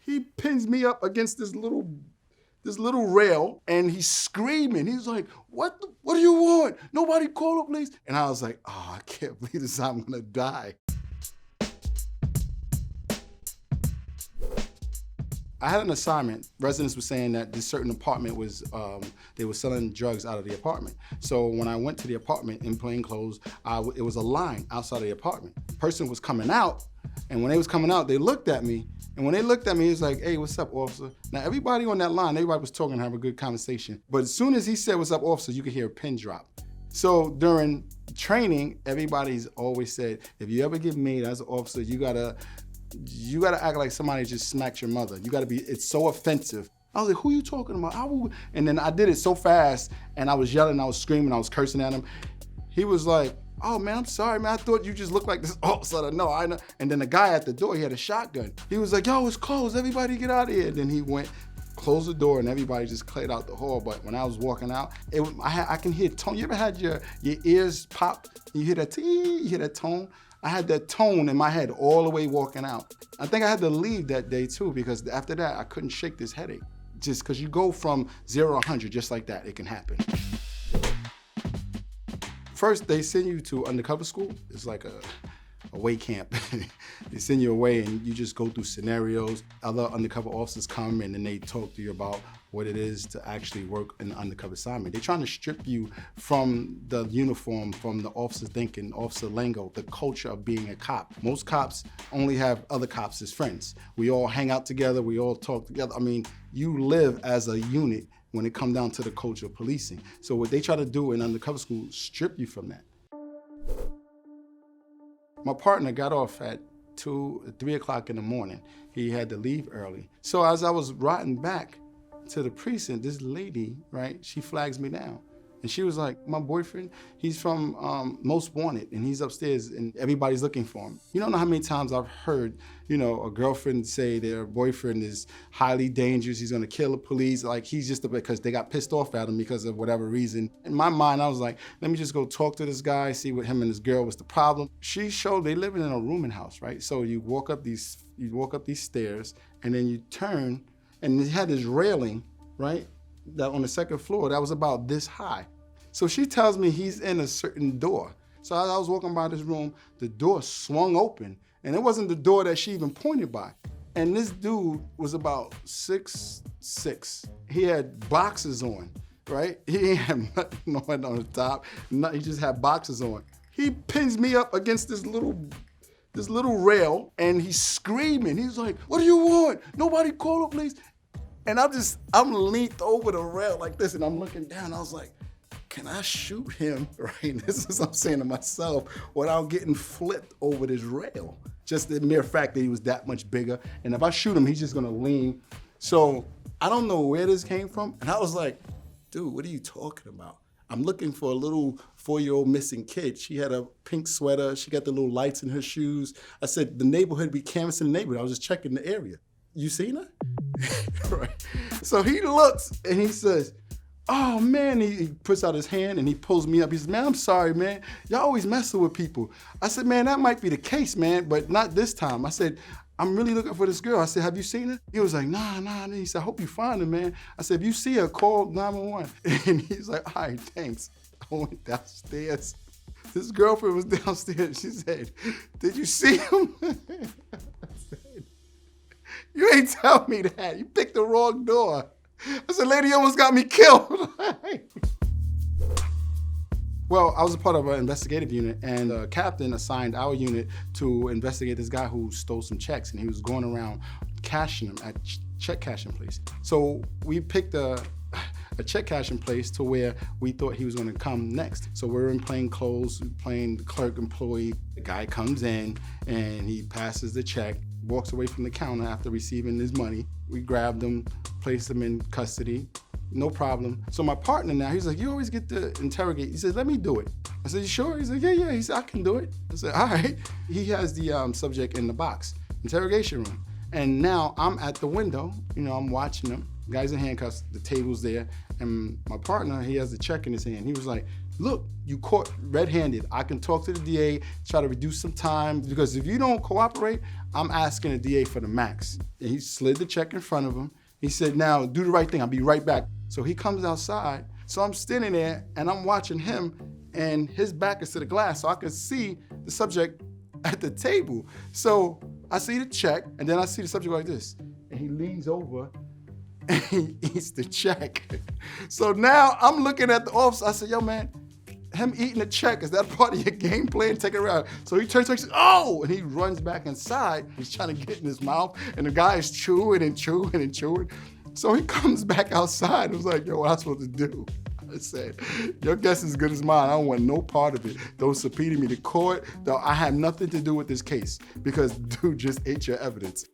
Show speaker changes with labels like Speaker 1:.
Speaker 1: He pins me up against this little rail, and he's screaming. He's like, what do you want? Nobody call the police. And I was like, oh, I can't believe this, I'm gonna die. I had an assignment. Residents were saying that this certain apartment was, they were selling drugs out of the apartment. So when I went to the apartment in plain clothes, it was a line outside of the apartment. Person was coming out, and when they was coming out, they looked at me. And when they looked at me, he was like, hey, what's up, officer? Now, everybody on that line, everybody was talking, having a good conversation. But as soon as he said, what's up, officer, you could hear a pin drop. So during training, everybody's always said, if you ever get made as an officer, you gotta act like somebody just smacked your mother. It's so offensive. I was like, who you talking about? And then I did it so fast, and I was yelling, I was screaming, I was cursing at him. He was like, oh man, I'm sorry, man. I thought you just looked like this officer. No, I know. And then the guy at the door, he had a shotgun. He was like, yo, it's closed. Everybody get out of here. And then he went, closed the door, and everybody just cleared out the hall. But when I was walking out, I can hear tone. You ever had your ears pop? You hear that tone? I had that tone in my head all the way walking out. I think I had to leave that day too, because after that, I couldn't shake this headache. Just because you go from 0 to 100 just like that, it can happen. First, they send you to undercover school. It's like a away camp. They send you away and you just go through scenarios. Other undercover officers come and then they talk to you about what it is to actually work an undercover assignment. They're trying to strip you from the uniform, from the officer thinking, officer lingo, the culture of being a cop. Most cops only have other cops as friends. We all hang out together, we all talk together. I mean, you live as a unit when it comes down to the culture of policing. So what they try to do in undercover school, strip you from that. My partner got off at 3 o'clock in the morning. He had to leave early. So as I was riding back to the precinct, this lady, right, she flags me down. And she was like, my boyfriend, he's from Most Wanted, and he's upstairs, and everybody's looking for him. You don't know how many times I've heard, a girlfriend say their boyfriend is highly dangerous, he's gonna kill the police, like he's just because they got pissed off at him because of whatever reason. In my mind, I was like, let me just go talk to this guy, see what him and his girl was the problem. She showed they living in a rooming house, right? So you walk up these stairs, and then you turn, and it had this railing, right? That on the second floor, that was about this high. So she tells me he's in a certain door. So as I was walking by this room, the door swung open, and it wasn't the door that she even pointed by. And this dude was about 6'6". He had boxers on, right? He ain't had nothing on the top, he just had boxers on. He pins me up against this little rail, and he's screaming. He's like, what do you want? Nobody call the police. And I'm leaned over the rail like this, and I'm looking down. I was like, can I shoot him, right? This is what I'm saying to myself, without getting flipped over this rail. Just the mere fact that he was that much bigger. And if I shoot him, he's just gonna lean. So I don't know where this came from. And I was like, dude, what are you talking about? I'm looking for a little 4-year-old missing kid. She had a pink sweater. She got the little lights in her shoes. I said, the neighborhood, be canvassing the neighborhood. I was just checking the area. You seen her? Right. So he looks and he says, oh man, he puts out his hand and he pulls me up. He says, man, I'm sorry, man. Y'all always messing with people. I said, man, that might be the case, man, but not this time. I said, I'm really looking for this girl. I said, have you seen her? He was like, nah. And he said, I hope you find her, man. I said, if you see her, call 911. And he's like, all right, thanks. I went downstairs. This girlfriend was downstairs. She said, did you see him? I said, you ain't tell me that. You picked the wrong door. I said, lady almost got me killed. Well, I was a part of an investigative unit, and the captain assigned our unit to investigate this guy who stole some checks, and he was going around cashing them at check cashing place. So we picked a check cashing place to where we thought he was gonna come next. So we're in plain clothes, playing the clerk employee. The guy comes in and he passes the check, walks away from the counter after receiving his money. We grabbed him, placed him in custody, no problem. So my partner now, he's like, you always get to interrogate. He says, let me do it. I said, you sure? He's like, yeah. He said, I can do it. I said, all right. He has the subject in the box, interrogation room. And now I'm at the window, I'm watching him. Guy's in handcuffs, the table's there, and my partner, he has the check in his hand. He was like, look, you caught red-handed. I can talk to the DA, try to reduce some time, because if you don't cooperate, I'm asking the DA for the max. And he slid the check in front of him. He said, now do the right thing, I'll be right back. So he comes outside. So I'm standing there and I'm watching him, and his back is to the glass, so I can see the subject at the table. So I see the check, and then I see the subject like this. And he leans over and he eats the check. So now I'm looking at the officer. I said, yo, man, him eating the check, is that part of your game plan? Take it around. So he turns, oh, and he runs back inside. He's trying to get in his mouth, and the guy is chewing and chewing and chewing. So he comes back outside and was like, yo, what am I supposed to do? I said, your guess is as good as mine. I don't want no part of it. Don't subpoena me to court. Though I have nothing to do with this case because dude just ate your evidence.